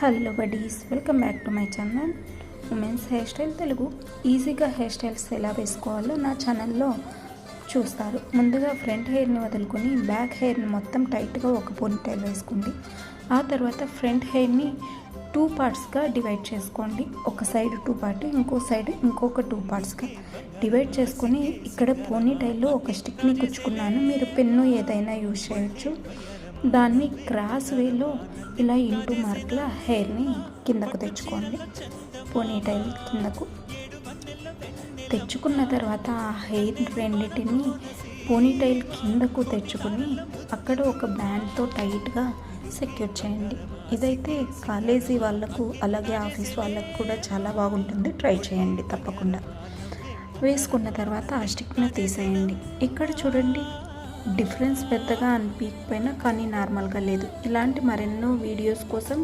Hello buddies, welcome back to my channel women's hair style Telugu. ఈజీగా hair styles ఎలా వేసుకోవాలో నా ఛానల్లో చూస్తారు. ముందుగా ఫ్రంట్ హెయిర్ని వదులుకొని బ్యాక్ హెయిర్ని మొత్తం టైట్గా ఒక పోనీటైల్ వేసుకోండి. ఆ తర్వాత ఫ్రంట్ హెయిర్ని 2 పార్ట్స్గా డివైడ్ చేసుకోండి. ఒక సైడ్ 2 పార్ట్, ఇంకో సైడ్ ఇంకొక 2 పార్ట్స్గా డివైడ్ చేసుకొని ఇక్కడ పోనీటైల్లో ఒక స్టిక్ని కుచ్చుకున్నాను. మీరు పెన్ను ఏదైనా యూజ్ చేయొచ్చు. దాన్ని క్రాస్ వేలో ఇలా ఇంటూ మార్క్లా హెయిర్ని కిందకు తెచ్చుకోండి. పోనీటైల్ కిందకు తెచ్చుకున్న తర్వాత ఆ హెయిర్ రెండింటిని పోనీటైల్ కిందకు తెచ్చుకొని అక్కడ ఒక బ్యాండ్తో టైట్గా సెక్యూర్ చేయండి. ఇదైతే కాలేజీ వాళ్ళకు అలాగే ఆఫీస్ వాళ్ళకు కూడా చాలా బాగుంటుంది. ట్రై చేయండి తప్పకుండా. వేసుకున్న తర్వాత ఆ స్టిక్ని తీసేయండి. ఇక్కడ చూడండి, డిఫరెన్స్ పెద్దగా అనిపించకపోయినా కానీ నార్మల్గా లేదు. ఇలాంటి మరెన్నో వీడియోస్ కోసం